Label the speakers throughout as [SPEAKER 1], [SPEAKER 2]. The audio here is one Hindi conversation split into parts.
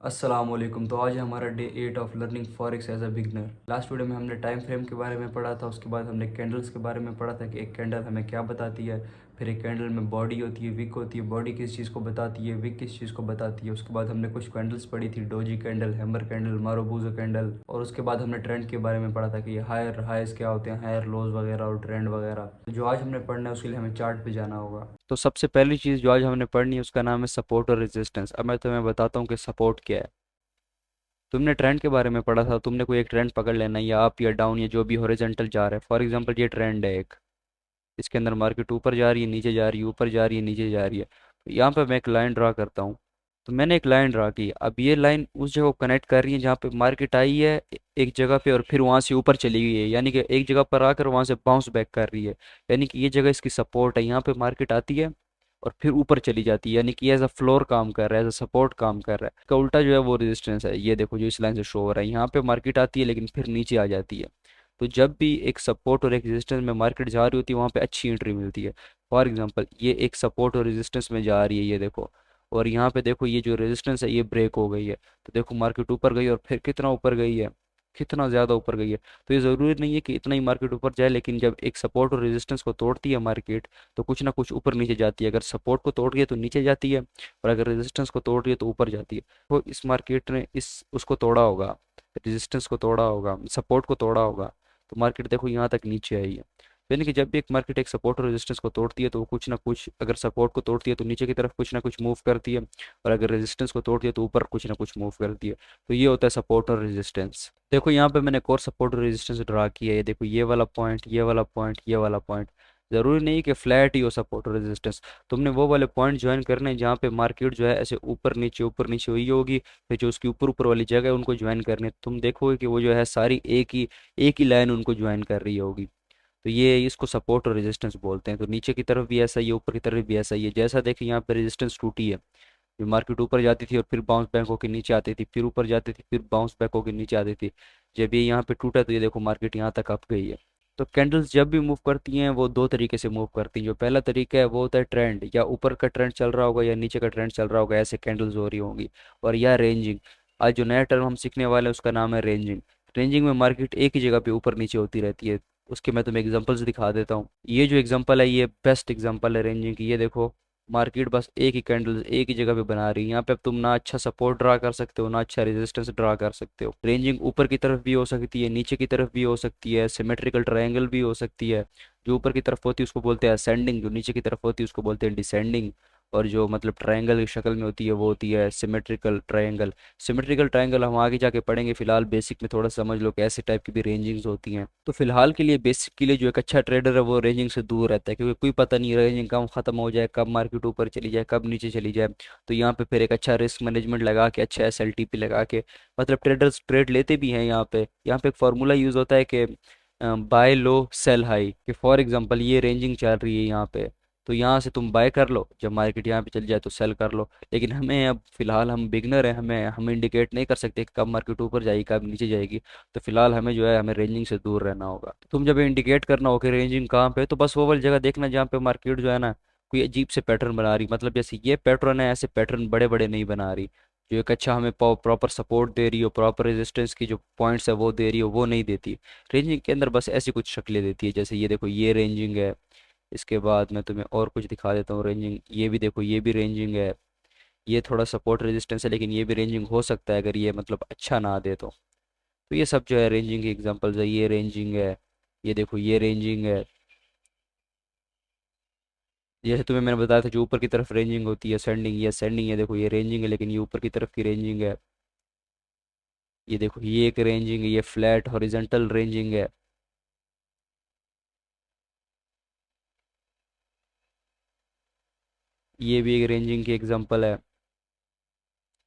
[SPEAKER 1] अस्सलामुअलैकुम। तो आज है हमारा day 8 of learning forex as a beginner. Last video में हमने टाइम फ्रेम के बारे में पढ़ा था, उसके बाद हमने कैंडल्स के बारे में पढ़ा था कि एक कैंडल हमें क्या बताती है। फिर एक कैंडल में बॉडी होती है, विक होती है। बॉडी किस चीज़ को बताती है, विक किस चीज़ को बताती है। उसके बाद हमने कुछ कैंडल्स पढ़ी थी, doji candle, hammer candle, marubozu candle. और उसके बाद हमने ट्रेंड के बारे में पढ़ा था कि हायर हाइज क्या होते हैं, हायर लोज वगैरह और ट्रेंड वगैरह। तो जो आज हमने पढ़ना है उसके लिए हमें चार्ट पे जाना होगा। तो सबसे पहली चीज़ जो आज हमने पढ़नी है उसका नाम है सपोर्ट और रेजिस्टेंस। अब मैं तुम्हें बताता हूँ कि सपोर्ट क्या है। तुमने ट्रेंड के बारे में पढ़ा था, तुमने कोई एक ट्रेंड पकड़ लेना, या अप या डाउन या जो भी हॉरिजॉन्टल जा रहा है। फॉर एग्जांपल ये ट्रेंड है एक, इसके अंदर मार्केट ऊपर जा रही है, नीचे जा रही है, ऊपर जा रही है, नीचे जा रही है। तो यहाँ पे मैं एक लाइन ड्रा करता हूँ। तो मैंने एक लाइन ड्रा की, अब ये लाइन उस जगह को कनेक्ट कर रही है जहाँ पे मार्केट आई है एक जगह पे, और फिर वहाँ से ऊपर चली गई है, यानी कि एक जगह पर आकर वहाँ से बाउंस बैक कर रही है। यानी कि ये जगह इसकी सपोर्ट है, यहाँ पे मार्केट आती है और फिर ऊपर चली जाती है, यानी कि एज अ फ्लोर काम कर रहा है, एज अ सपोर्ट काम कर रहा है। इसका उल्टा जो है वो रेजिस्टेंस है। ये देखो जो इस लाइन से शो हो रहा है, यहाँ पे मार्केट आती है लेकिन फिर नीचे आ जाती है। तो जब भी एक सपोर्ट और एक रेजिस्टेंस में मार्केट जा रही होती है वहाँ पे अच्छी एंट्री मिलती है। फॉर एग्जांपल ये एक सपोर्ट और रेजिस्टेंस में जा रही है, ये देखो। और यहाँ पे देखो ये जो रेजिस्टेंस है ये ब्रेक हो गई है। तो देखो मार्केट ऊपर गई और फिर कितना ऊपर गई है, कितना ज़्यादा ऊपर गई है। तो ये ज़रूरी नहीं है कि इतना ही मार्केट ऊपर जाए, लेकिन जब एक सपोर्ट और रेजिस्टेंस को तोड़ती है मार्केट तो कुछ ना कुछ ऊपर नीचे जाती है। अगर सपोर्ट को तोड़ रही है तो नीचे जाती है, और अगर रेजिस्टेंस को तोड़ रही है तो ऊपर जाती है। तो इस मार्केट ने इस उसको तोड़ा होगा, रेजिस्टेंस को तोड़ा होगा, सपोर्ट को तोड़ा होगा, तो मार्केट देखो यहाँ तक नीचे आई है। यानी कि जब भी एक मार्केट एक सपोर्ट और रेजिस्टेंस को तोड़ती है तो वो कुछ ना कुछ, अगर सपोर्ट को तोड़ती है तो नीचे की तरफ कुछ ना कुछ मूव करती है, और अगर रेजिस्टेंस को तोड़ती है तो ऊपर कुछ ना कुछ मूव करती है। तो ये होता है सपोर्ट और रेजिस्टेंस। देखो यहाँ पे मैंने एक और सपोर्ट और रेजिस्टेंस ड्रा किया है, ये देखो ये वाला पॉइंट, ये वाला पॉइंट, ये वाला पॉइंट। ज़रूरी नहीं कि फ्लैट ही हो सपोर्ट और रेजिस्टेंस। तुमने वो वाले पॉइंट ज्वाइन करने हैं जहाँ पे मार्केट जो है ऐसे ऊपर नीचे हुई होगी, फिर जो उसकी ऊपर ऊपर वाली जगह है उनको ज्वाइन करने। तुम देखोगे कि वो जो है सारी एक ही लाइन उनको ज्वाइन कर रही होगी। तो ये इसको सपोर्ट और रेजिस्टेंस बोलते हैं। तो नीचे की तरफ भी ऐसा ही है, ऊपर की तरफ भी ऐसा ही है। जैसा देखिए यहाँ पे रेजिस्टेंस टूटी है, जो मार्केट ऊपर जाती थी और फिर बाउंस बैक होकर नीचे आती थी, फिर ऊपर जाती थी, फिर बाउंस बैक होकर नीचे आती थी। जब ये यहाँ पे टूटा तो ये देखो मार्केट यहाँ तक अप गई है। तो कैंडल्स जब भी मूव करती हैं वो दो तरीके से मूव करती हैं। जो पहला तरीका है वो होता है ट्रेंड, या ऊपर का ट्रेंड चल रहा होगा या नीचे का ट्रेंड चल रहा होगा, ऐसे कैंडल्स हो रही होंगी। और या रेंजिंग। आज जो नया टर्म हम सीखने वाले हैं उसका नाम है रेंजिंग। रेंजिंग में मार्केट एक ही जगह पे ऊपर नीचे होती रहती है। उसके मैं तुम्हें एग्जांपल्स दिखा देता हूँ। ये जो एग्जांपल है ये बेस्ट एग्जांपल है रेंजिंग की। ये देखो मार्केट बस एक ही कैंडल एक ही जगह पे बना रही है। यहाँ पे अब तुम ना अच्छा सपोर्ट ड्रा कर सकते हो, ना अच्छा रेजिस्टेंस ड्रा कर सकते हो। रेंजिंग ऊपर की तरफ भी हो सकती है, नीचे की तरफ भी हो सकती है, सिमेट्रिकल ट्रायंगल भी हो सकती है। जो ऊपर की तरफ होती है उसको बोलते हैं असेंडिंग, जो नीचे की तरफ होती है उसको बोलते हैं डिसेंडिंग। और जो मतलब ट्रायंगल की शक्ल में होती है वो होती है सिमेट्रिकल ट्रायंगल। सिमेट्रिकल ट्रायंगल हम आगे जाके पढ़ेंगे, फिलहाल बेसिक में थोड़ा समझ लो कि ऐसे टाइप की भी रेंजिंग्स होती हैं। तो फिलहाल के लिए बेसिक के लिए जो एक अच्छा ट्रेडर है वो रेंजिंग से दूर रहता है, क्योंकि कोई पता नहीं रेंजिंग कब खत्म हो जाए, कब मार्केट ऊपर चली जाए, कब नीचे चली जाए। तो यहाँ पे फिर एक अच्छा रिस्क मैनेजमेंट लगा के, अच्छा SLTP लगा के, मतलब ट्रेडर्स ट्रेड लेते भी हैं। यहाँ पे एक फार्मूला यूज़ होता है कि बाय लो सेल हाई। कि फॉर एग्जांपल ये रेंजिंग चल रही है यहाँ पे, तो यहाँ से तुम बाय कर लो, जब मार्केट यहाँ पे चल जाए तो सेल कर लो। लेकिन हमें अब फिलहाल हम बिगनर हैं, हम इंडिकेट नहीं कर सकते कि कब मार्केट ऊपर जाएगी कब नीचे जाएगी। तो फिलहाल हमें जो है हमें रेंजिंग से दूर रहना होगा। तो तुम जब इंडिकेट करना हो कि रेंजिंग कहाँ पे है, तो बस वो वाली जगह देखना जहाँ पे मार्केट जो है ना कोई अजीब से पैटर्न बना रही, मतलब जैसे ये पैटर्न है, ऐसे पैटर्न बड़े बड़े नहीं बना रही। जो एक अच्छा हमें प्रॉपर सपोर्ट दे रही हो, प्रॉपर रेजिस्टेंस की जो पॉइंट्स है वो दे रही हो, वो नहीं देती। रेंजिंग के अंदर बस ऐसी कुछ शक्लें देती है, जैसे ये देखो ये रेंजिंग है। इसके बाद मैं तुम्हें और कुछ दिखा देता हूँ रेंजिंग। ये भी देखो ये भी रेंजिंग है। ये थोड़ा सपोर्ट रेजिस्टेंस है, लेकिन ये भी रेंजिंग हो सकता है अगर ये मतलब अच्छा ना दे तो ये सब जो है रेंजिंग के एग्जांपल्स है। ये रेंजिंग है, ये देखो ये रेंजिंग है। जैसे तुम्हें मैंने बताया था जो ऊपर की तरफ रेंजिंग होती है सेंडिंग, ये सेंडिंग है। देखो ये रेंजिंग है लेकिन ये ऊपर की तरफ की रेंजिंग है। ये देखो ये एक रेंजिंग है, ये फ्लैट हॉरिजॉन्टल रेंजिंग है। ये भी एक रेंजिंग की एग्जांपल है।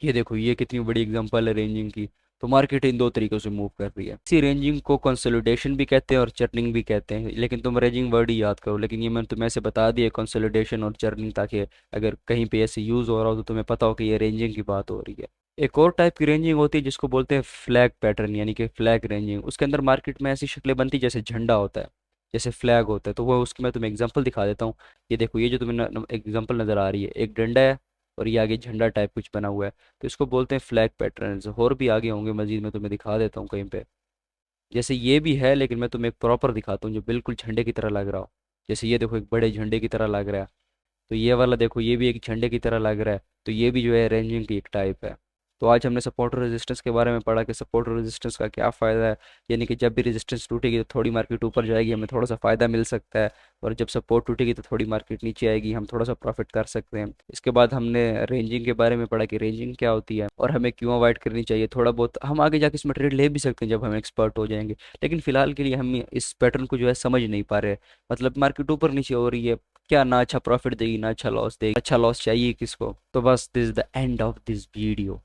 [SPEAKER 1] ये देखो ये कितनी बड़ी एग्जांपल है रेंजिंग की। तो मार्केट इन दो तरीकों से मूव कर रही है। इसी रेंजिंग को कंसोलिडेशन भी कहते हैं और चर्निंग भी कहते हैं, लेकिन तुम रेंजिंग वर्ड ही याद करो। लेकिन ये मैंने तुम्हें ऐसे बता दिया कंसोलिडेशन और चर्निंग, ताकि अगर कहीं पे ऐसे यूज़ हो रहा हो तो तुम्हें पता हो कि ये रेंजिंग की बात हो रही है। एक और टाइप की रेंजिंग होती है जिसको बोलते हैं फ्लैग पैटर्न, यानी कि फ्लैग रेंजिंग। उसके अंदर मार्केट में ऐसी शक्लें बनती जैसे झंडा होता है, जैसे फ्लैग होता है। तो वो उसकी मैं तुम्हें एग्जांपल दिखा देता हूँ। ये देखो ये जो तुम्हें एग्जांपल नज़र आ रही है, एक डंडा है, और ये आगे झंडा टाइप कुछ बना हुआ है, तो इसको बोलते हैं फ्लैग पैटर्न्स। और भी आगे होंगे मजीद, मैं तुम्हें दिखा देता हूँ कहीं पे। जैसे ये भी है, लेकिन मैं तुम्हें एक प्रॉपर दिखाता हूँ जो बिल्कुल झंडे की तरह लग रहा हो। जैसे ये देखो, एक बड़े झंडे की तरह लग रहा है। तो ये वाला देखो, ये भी एक झंडे की तरह लग रहा है। तो ये भी जो है रेंजिंग की एक टाइप है। तो आज हमने सपोर्टर रेजिस्टेंस के बारे में पढ़ा कि सपोर्टर रेजिस्टेंस का क्या फ़ायदा है। यानी कि जब भी रेजिस्टेंस टूटेगी तो थोड़ी मार्केट ऊपर जाएगी, हमें थोड़ा सा फ़ायदा मिल सकता है। और जब सपोर्ट टूटेगी तो थोड़ी मार्केट नीचे आएगी, हम थोड़ा सा प्रॉफिट कर सकते हैं। इसके बाद हमने रेंजिंग के बारे में पढ़ा कि रेंजिंग क्या होती है और हमें क्यों अवॉइड करनी चाहिए। थोड़ा बहुत हम आगे जाके इसमें ट्रेड ले भी सकते हैं जब हम एक्सपर्ट हो जाएंगे। लेकिन फिलहाल के लिए हम इस पैटर्न को जो है समझ नहीं पा रहे। मतलब मार्केट ऊपर नीचे हो रही है, क्या ना अच्छा प्रॉफिट देगी ना अच्छा लॉस देगी, अच्छा लॉस चाहिए किसको। तो बस this is the end of this video.